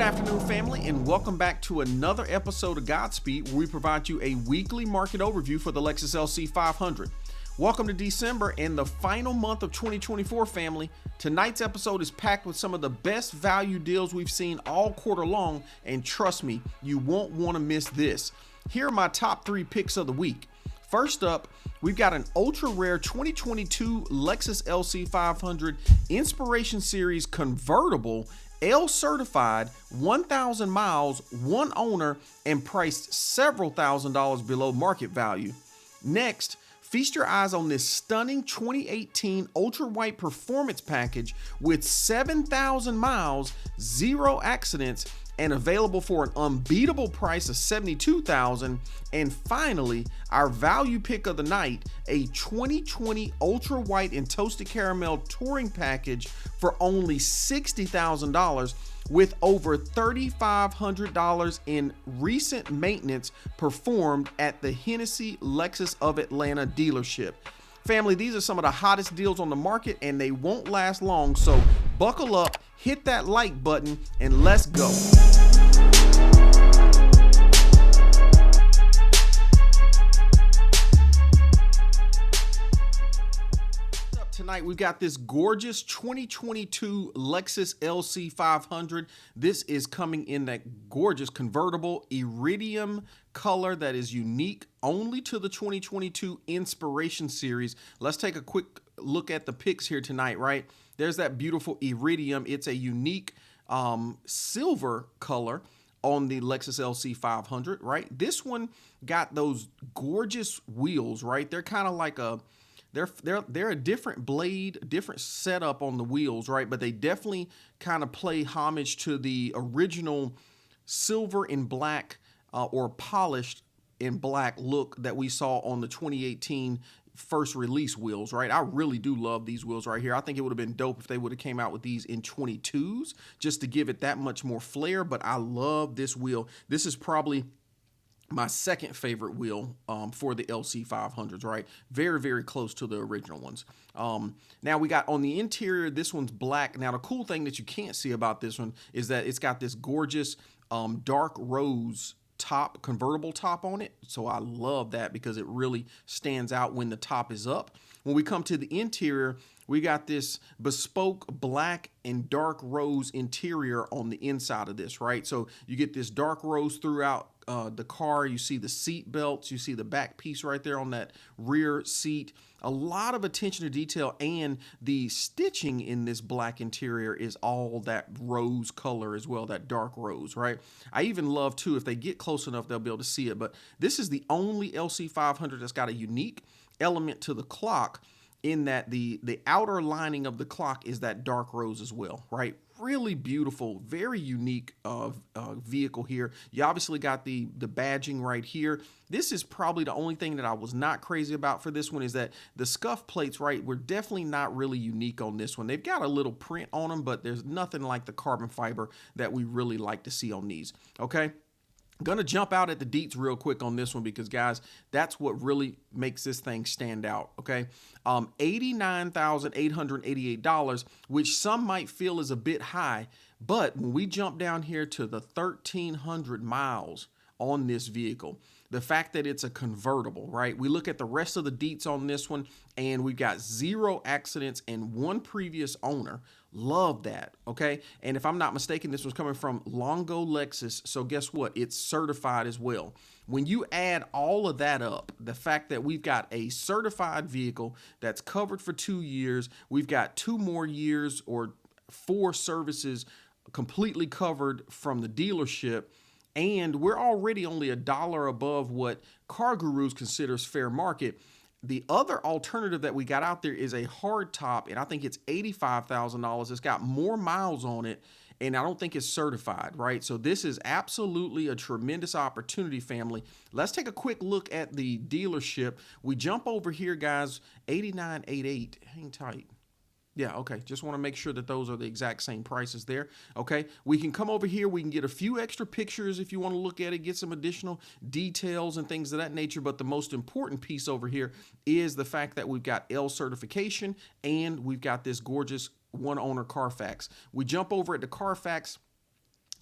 afternoon, family, and welcome back to another episode of GodSpeed, where we provide you a weekly market overview for the Lexus LC500. Welcome to December and the final month of 2024, family. Tonight's episode is packed with some of the best value deals we've seen all quarter long, and trust me, you won't want to miss this. Here are my top 3 picks of the week. First up, we've got an ultra rare 2022 Lexus LC500 Inspiration Series convertible, L certified, 1,000 miles, one owner, and priced several $1,000s below market value. Next, feast your eyes on this stunning 2018 ultra white performance package with 7,000 miles, 0 accidents, and available for an unbeatable price of $72,000. And finally, our value pick of the night, a 2020 ultra white and toasted caramel touring package for only $60,000 with over $3,500 in recent maintenance performed at the Hennessy Lexus of Atlanta dealership. Family, these are some of the hottest deals on the market and they won't last long, so buckle up, hit that like button, and let's go. Tonight we've got this gorgeous 2022 Lexus LC500. This is coming in that gorgeous convertible iridium color that is unique only to the 2022 Inspiration Series. Let's take a quick look at the pics here tonight, right? There's that beautiful iridium. It's a unique silver color on the Lexus LC500, right? This one got those gorgeous wheels, right? They're kind of like they're a different blade, different setup on the wheels, right? But they definitely kind of play homage to the original silver and black or polished in black look that we saw on the 2018 first release wheels, right? I really do love these wheels right here. I think it would have been dope if they would have came out with these in 22s just to give it that much more flair, but I love this wheel. This is probably my second favorite wheel for the LC500s, right? Very, very close to the original ones. Now we got on the interior, this one's black. Now the cool thing that you can't see about this one is that it's got this gorgeous dark rose top, convertible top on it. So I love that because it really stands out when the top is up. When we come to the interior, we got this bespoke black and dark rose interior on the inside of this, right? So you get this dark rose throughout the car. You see the seat belts, you see the back piece right there on that rear seat. A lot of attention to detail, and the stitching in this black interior is all that rose color as well, that dark rose, right? I even love too, if they get close enough, they'll be able to see it, but this is the only LC500 that's got a unique element to the clock in that the outer lining of the clock is that dark rose as well, right? Really beautiful, very unique vehicle here. You obviously got the badging right here. This is probably the only thing that I was not crazy about for this one is that the scuff plates, right, were definitely not really unique on this one. They've got a little print on them, but there's nothing like the carbon fiber that we really like to see on these, okay? Gonna jump out at the deets real quick on this one because, guys, that's what really makes this thing stand out, okay? $89,888, which some might feel is a bit high, but when we jump down here to the 1,300 miles on this vehicle, the fact that it's a convertible, right? We look at the rest of the deets on this one, and we've got 0 accidents and 1 previous owner. Love that, okay? And if I'm not mistaken, this was coming from Longo Lexus, so guess what? It's certified as well. When you add all of that up, the fact that we've got a certified vehicle that's covered for 2 years, we've got 2 more years or 4 services completely covered from the dealership, and we're already only $1 above what Car Gurus considers fair market. The other alternative that we got out there is a hard top, and I think it's $85,000. It's got more miles on it, and I don't think it's certified, right? So this is absolutely a tremendous opportunity, family. Let's take a quick look at the dealership. We jump over here, guys, 8988. Hang tight. Yeah, okay. Just want to make sure that those are the exact same prices there. Okay, we can come over here. We can get a few extra pictures if you want to look at it, get some additional details and things of that nature. But the most important piece over here is the fact that we've got L certification and we've got this gorgeous one owner Carfax. We jump over at the Carfax.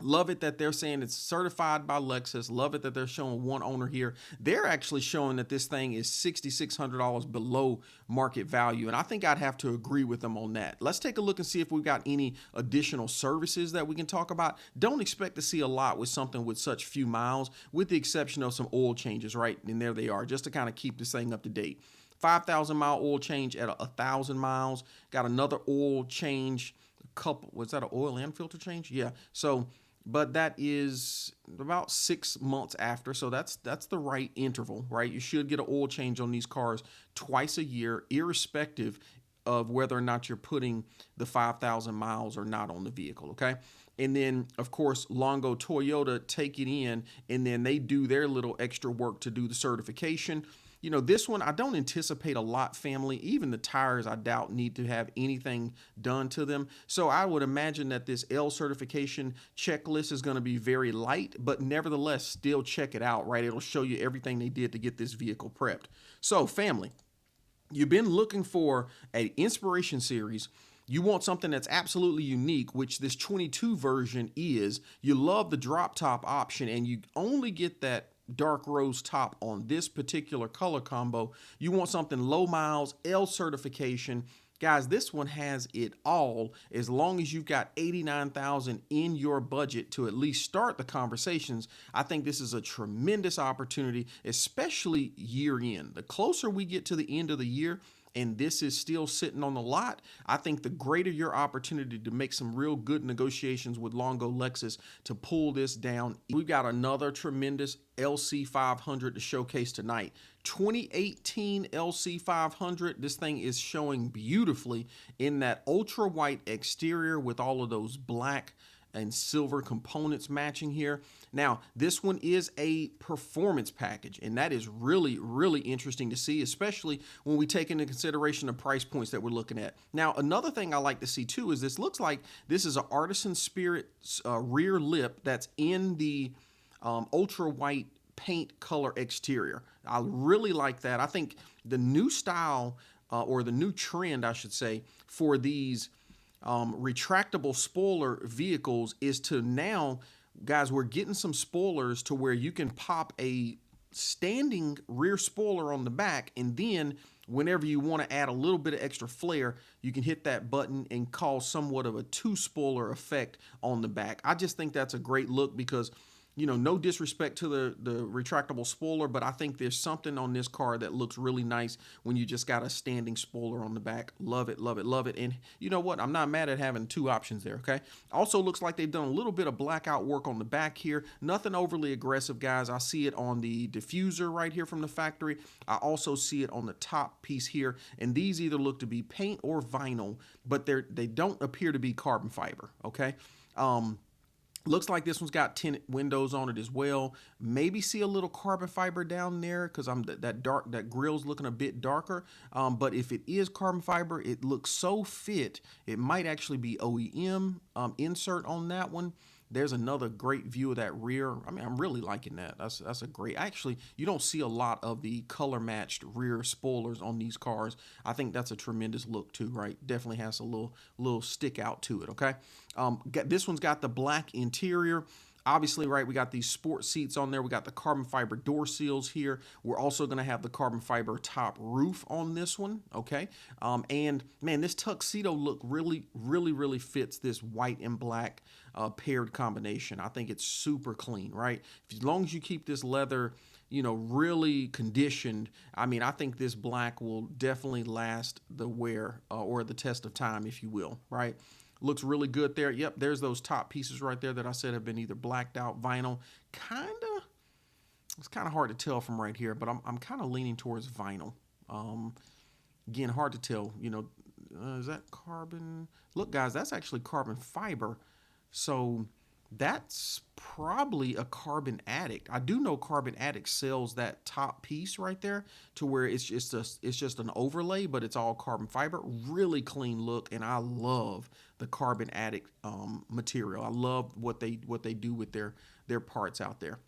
Love it that they're saying it's certified by Lexus. Love it that they're showing one owner here. They're actually showing that this thing is $6,600 below market value. And I think I'd have to agree with them on that. Let's take a look and see if we've got any additional services that we can talk about. Don't expect to see a lot with something with such few miles, with the exception of some oil changes, right? And there they are, just to kind of keep this thing up to date. 5,000 mile oil change at 1,000 miles. Got another oil change. Couple, was that an oil and filter change? Yeah. So, but that is about 6 months after, so that's the right interval, right? You should get an oil change on these cars twice a year, irrespective of whether or not you're putting the 5,000 miles or not on the vehicle, okay? And then, of course, Longo Toyota take it in, and then they do their little extra work to do the certification. You know, this one, I don't anticipate a lot, family. Even the tires, I doubt, need to have anything done to them. So I would imagine that this L certification checklist is going to be very light, but nevertheless, still check it out, right? It'll show you everything they did to get this vehicle prepped. So, family, you've been looking for an inspiration series. You want something that's absolutely unique, which this 22 version is. You love the drop top option, and you only get that dark rose top on this particular color combo. You want something low miles, L certification. Guys, this one has it all, as long as you've got $89,000 in your budget to at least start the conversations. I think this is a tremendous opportunity, especially year end. The closer we get to the end of the year, and this is still sitting on the lot, I think the greater your opportunity to make some real good negotiations with Longo Lexus to pull this down. We've got another tremendous LC500 to showcase tonight. 2018 LC500. This thing is showing beautifully in that ultra white exterior with all of those black and silver components matching here. Now, this one is a performance package, and that is really, really interesting to see, especially when we take into consideration the price points that we're looking at. Now, another thing I like to see too is this looks like this is an Artisan Spirit rear lip that's in the ultra white paint color exterior. I really like that. I think the new style or the new trend, I should say, for these retractable spoiler vehicles is to now, guys, we're getting some spoilers to where you can pop a standing rear spoiler on the back, and then whenever you want to add a little bit of extra flair, you can hit that button and cause somewhat of a two spoiler effect on the back. I just think that's a great look because, you know, no disrespect to the retractable spoiler, but I think there's something on this car that looks really nice when you just got a standing spoiler on the back. Love it, love it, love it. And you know what? I'm not mad at having two options there, okay? Also looks like they've done a little bit of blackout work on the back here. Nothing overly aggressive, guys. I see it on the diffuser right here from the factory. I also see it on the top piece here. And these either look to be paint or vinyl, but they don't appear to be carbon fiber, okay? Looks like this one's got tinted windows on it as well. Maybe see a little carbon fiber down there because that grill's looking a bit darker. But if it is carbon fiber, it looks so fit. It might actually be OEM insert on that one. There's another great view of that rear. I mean, I'm really liking that. That's a great. Actually, you don't see a lot of the color matched rear spoilers on these cars. I think that's a tremendous look too, right? Definitely has a little stick out to it. Okay, this one's got the black interior. Obviously, right, we got these sport seats on there. We got the carbon fiber door seals here. We're also going to have the carbon fiber top roof on this one, okay? And, man, this tuxedo look really, really, really fits this white and black paired combination. I think it's super clean, right? As long as you keep this leather, you know, really conditioned, I mean, I think this black will definitely last the wear or the test of time, if you will, right? Looks really good there. Yep, there's those top pieces right there that I said have been either blacked out vinyl. It's kind of hard to tell from right here, but I'm kind of leaning towards vinyl. Again, hard to tell. You know, is that carbon? Look, guys, that's actually carbon fiber. So that's probably a Carbon Addict. I do know Carbon Addict sells that top piece right there to where it's just an overlay, but it's all carbon fiber. Really clean look, and I love the Carbon Addict material. I love what they do with their parts out there.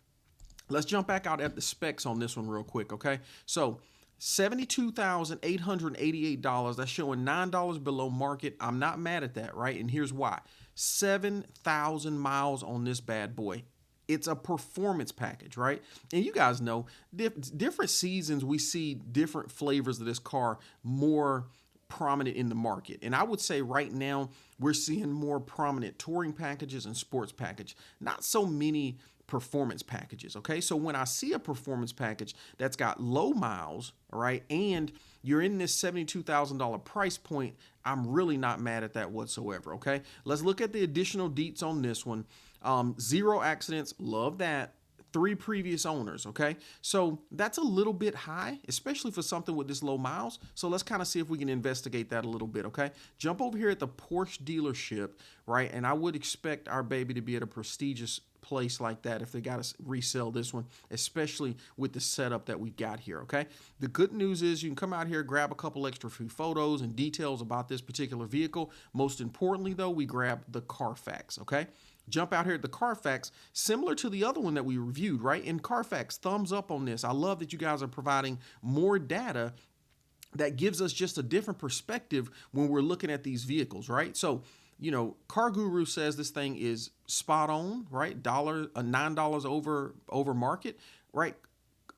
Let's jump back out at the specs on this one real quick, okay? So $72,888. That's showing $9 below market. I'm not mad at that, right? And here's why. 7,000 miles on this bad boy. It's a performance package, right? And you guys know, different seasons we see different flavors of this car more prominent in the market. And I would say right now we're seeing more prominent touring packages and sports package, not so many performance packages. Okay, so when I see a performance package that's got low miles, all right, and you're in this $72,000 price point, I'm really not mad at that whatsoever. Okay, let's look at the additional deets on this one. 0 accidents, love that. 3 previous owners. Okay, so that's a little bit high, especially for something with this low miles. So let's kind of see if we can investigate that a little bit. Okay, jump over here at the Porsche dealership, right? And I would expect our baby to be at a prestigious place like that if they got to resell this one, especially with the setup that we've got here. Okay, the good news is you can come out here, grab a couple extra free photos and details about this particular vehicle. Most importantly though, we grab the Carfax. Okay, jump out here at the Carfax, similar to the other one that we reviewed, right? In Carfax, thumbs up on this. I love that you guys are providing more data that gives us just a different perspective when we're looking at these vehicles, right? So, you know, Car Guru says this thing is spot on, right? $9 over market, right?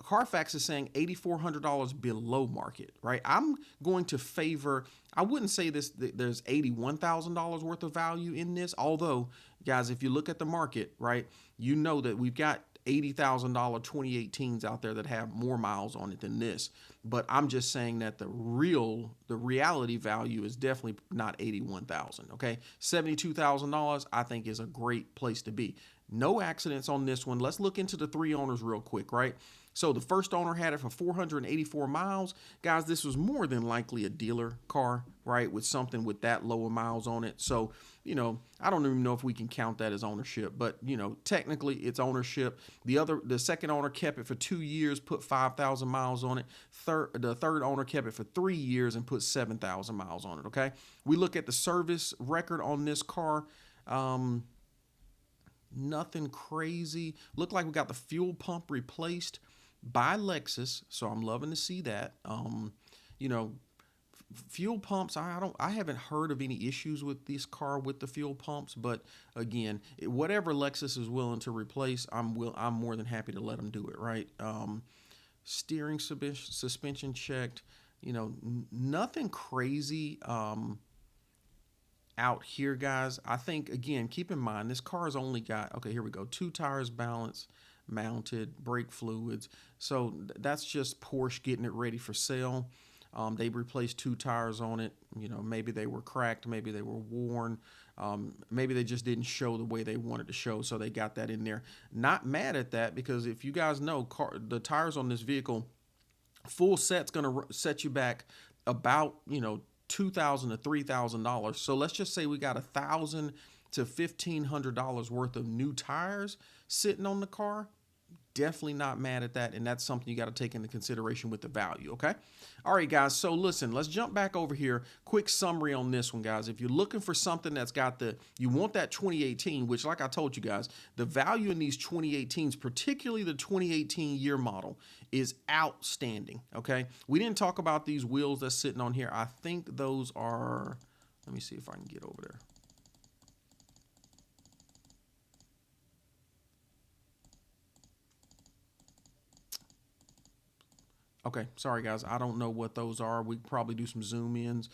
Carfax is saying $8,400 below market, right? I'm going to favor, I wouldn't say there's $81,000 worth of value in this, although, guys, if you look at the market, right, you know that we've got $80,000 2018s out there that have more miles on it than this. But I'm just saying that the reality value is definitely not $81,000. Okay, $72,000 I think is a great place to be. No accidents on this one. Let's look into the 3 owners real quick, right? So the first owner had it for 484 miles. Guys, this was more than likely a dealer car, right, with something with that lower miles on it. So, you know, I don't even know if we can count that as ownership, but, you know, technically it's ownership. The second owner kept it for 2 years, put 5,000 miles on it. The third owner kept it for 3 years and put 7,000 miles on it, okay? We look at the service record on this car. Nothing crazy. Looked like we got the fuel pump replaced by Lexus, so I'm loving to see that. You know, fuel pumps, I haven't heard of any issues with this car with the fuel pumps, but again, whatever Lexus is willing to replace, I'm more than happy to let them do it, right? Steering suspension checked, you know, nothing crazy out here, guys. I think, again, keep in mind this car's only got, okay, here we go, 2 tires balanced, mounted, brake fluids. So that's just Porsche getting it ready for sale. They replaced 2 tires on it. You know, maybe they were cracked, maybe they were worn, maybe they just didn't show the way they wanted to show, so they got that in there. Not mad at that, because if you guys know, the tires on this vehicle, full set's gonna set you back about, you know, $2,000 to $3,000. So let's just say we got $1,000 to $1,500 worth of new tires sitting on the car. Definitely not mad at that, and that's something you got to take into consideration with the value. Okay, all right, guys, so listen, let's jump back over here. Quick summary on this one, guys. If you're looking for something that's got you want that 2018, which, like I told you guys, the value in these 2018s, particularly the 2018 year model, is outstanding. Okay, we didn't talk about these wheels that's sitting on here. I think those are, let me see if I can get over there. Okay, sorry guys, I don't know what those are. We could probably do some zoom ins.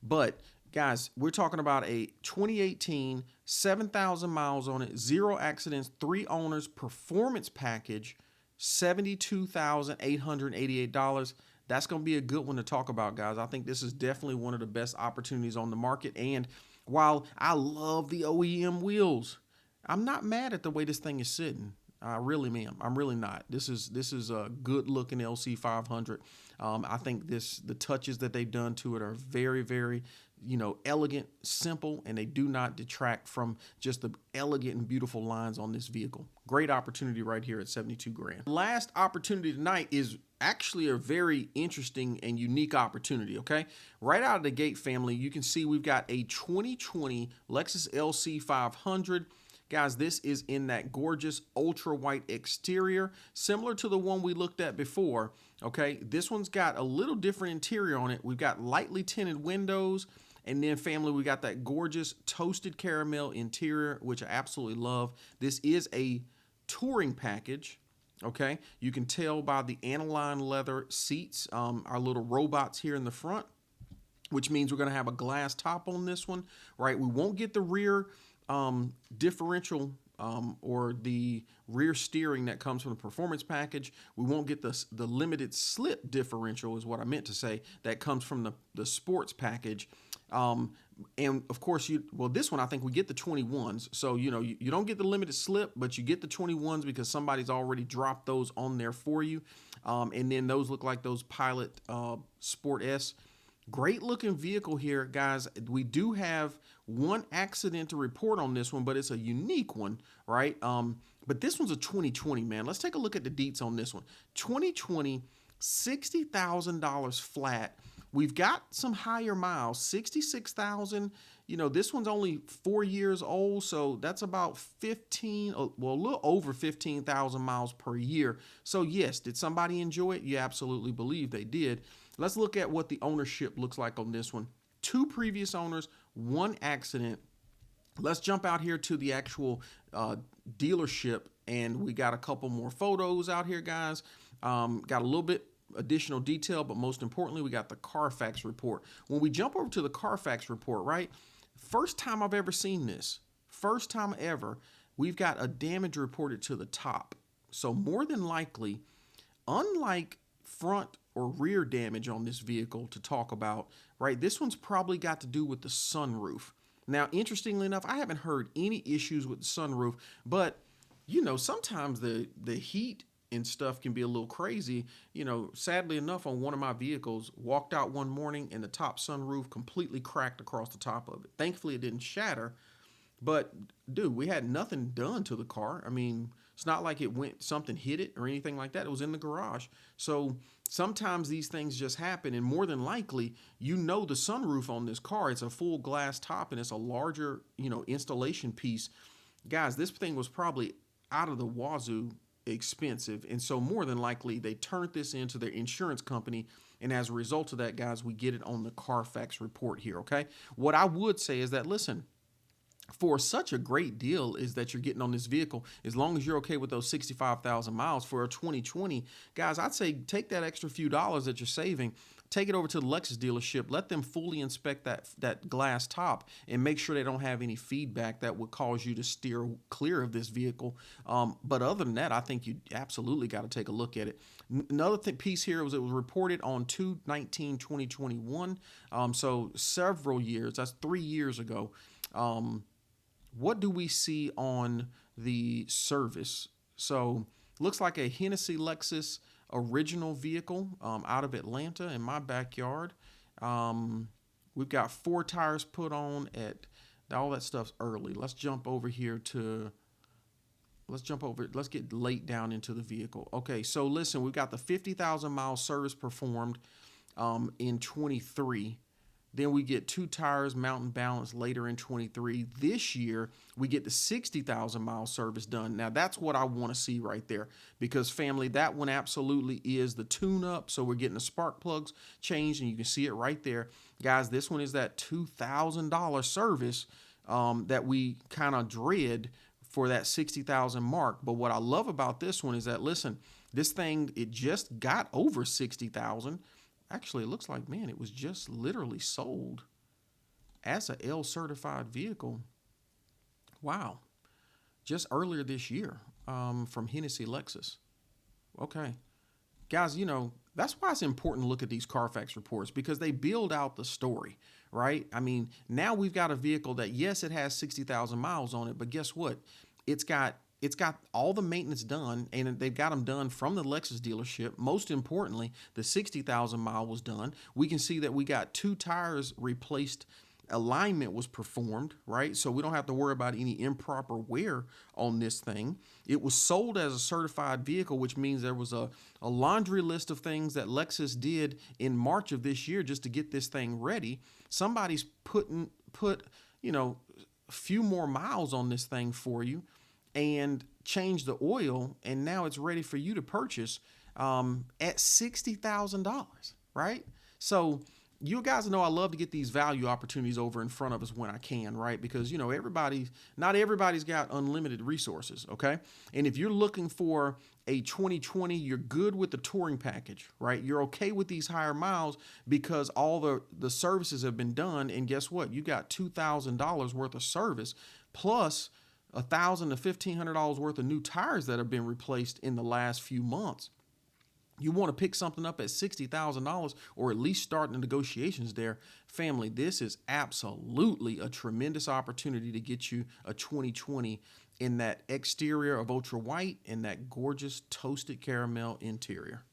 But guys, we're talking about a 2018, 7,000 miles on it, 0 accidents, 3 owners, performance package, $72,888. That's going to be a good one to talk about, guys. I think this is definitely one of the best opportunities on the market. And while I love the OEM wheels, I'm not mad at the way this thing is sitting. I really am. I'm really not. This is a good looking LC500. I think the touches that they've done to it are very, very, you know, elegant, simple, and they do not detract from just the elegant and beautiful lines on this vehicle. Great opportunity right here at 72 grand. Last opportunity tonight is actually a very interesting and unique opportunity, okay? Right out of the gate, family, you can see we've got a 2020 Lexus LC500. Guys, this is in that gorgeous ultra white exterior, similar to the one we looked at before. Okay, this one's got a little different interior on it. We've got lightly tinted windows, And then family, we got that gorgeous toasted caramel interior, which I absolutely love. This is a touring package. Okay, you can tell by the aniline leather seats, our little robots here in the front, which means we're going to have a glass top on this one, right? We won't get the rear differential or the rear steering that comes from the performance package. We won't get the limited slip differential is what I meant to say that comes from the sports package. And of course, this one, I think we get the 21s. So, you don't get the limited slip, but you get the 21s because somebody's already dropped those on there for you. And then those look like those Pilot Sport S. Great looking vehicle here, guys. We do have one accident to report on this one, but it's a unique one, right? But this one's a 2020, man. Let's take a look at the deets on this one. 2020, $60,000 flat. We've got some higher miles, 66,000. This one's only 4 years old, so that's about a little over 15,000 miles per year. So yes, did somebody enjoy it? You absolutely believe they did. Let's look at what the ownership looks like on this one. 2 previous owners, 1 accident. Let's jump out here to the actual dealership, and we got a couple more photos out here, guys. Got a little bit additional detail, but most importantly, we got the Carfax report. When we jump over to the Carfax report, right? First time I've ever seen this. First time ever, we've got a damage reported to the top. So more than likely, unlike front or rear damage on this vehicle to talk about, right? This one's probably got to do with the sunroof. Now, interestingly enough, I haven't heard any issues with the sunroof, but sometimes the heat and stuff can be a little crazy. Sadly enough, on one of my vehicles, walked out one morning and the top sunroof completely cracked across the top of it. Thankfully, it didn't shatter, but dude, we had nothing done to the car. I mean, it's not like something hit it or anything like that. It was in the garage. So sometimes these things just happen, and more than likely, the sunroof on this car, it's a full glass top and it's a larger, installation piece. Guys, this thing was probably out of the wazoo expensive, and so more than likely they turned this into their insurance company, and as a result of that, guys, we get it on the Carfax report here. Okay, what I would say is that, listen, for such a great deal is that you're getting on this vehicle, as long as you're okay with those 65,000 miles for a 2020, guys, I'd say take that extra few dollars that you're saving, take it over to the Lexus dealership, let them fully inspect that glass top and make sure they don't have any feedback that would cause you to steer clear of this vehicle. But other than that, I think you absolutely got to take a look at it. Another piece here was it was reported on 2/19/2021. So several years, that's 3 years ago. What do we see on the service? So looks like a Hennessy Lexus original vehicle out of Atlanta in my backyard. We've got 4 tires put on at all that stuff's early. Let's jump over here to let's get late down into the vehicle. Okay, so listen, we've got the 50,000 mile service performed in 23. Then we get 2 tires mountain balance later in 23. This year, we get the 60,000 mile service done. Now, that's what I want to see right there, because family, that one absolutely is the tune-up. So we're getting the spark plugs changed, and you can see it right there. Guys, this one is that $2,000 service that we kind of dread for that 60,000 mark. But what I love about this one is that, listen, this thing, it just got over 60,000. Actually, it looks like, man, it was just literally sold as a L certified vehicle. Wow. Just earlier this year from Hennessy Lexus. Okay. Guys, that's why it's important to look at these Carfax reports, because they build out the story, right? I mean, now we've got a vehicle that, yes, it has 60,000 miles on it, but guess what? It's got all the maintenance done, and they've got them done from the Lexus dealership. Most importantly, the 60,000 mile was done. We can see that we got 2 tires replaced. Alignment was performed, right? So we don't have to worry about any improper wear on this thing. It was sold as a certified vehicle, which means there was a laundry list of things that Lexus did in March of this year just to get this thing ready. Somebody's put a few more miles on this thing for you and change the oil, and now it's ready for you to purchase at $60,000, right? So, you guys know I love to get these value opportunities over in front of us when I can, right? Because, you know, not everybody's got unlimited resources, okay? And if you're looking for a 2020, you're good with the touring package, right? You're okay with these higher miles because all the services have been done. And guess what? You got $2,000 worth of service plus $1,000 to $1,500 worth of new tires that have been replaced in the last few months. You want to pick something up at $60,000 or at least start the negotiations there. Family, this is absolutely a tremendous opportunity to get you a 2020 in that exterior of ultra white and that gorgeous toasted caramel interior.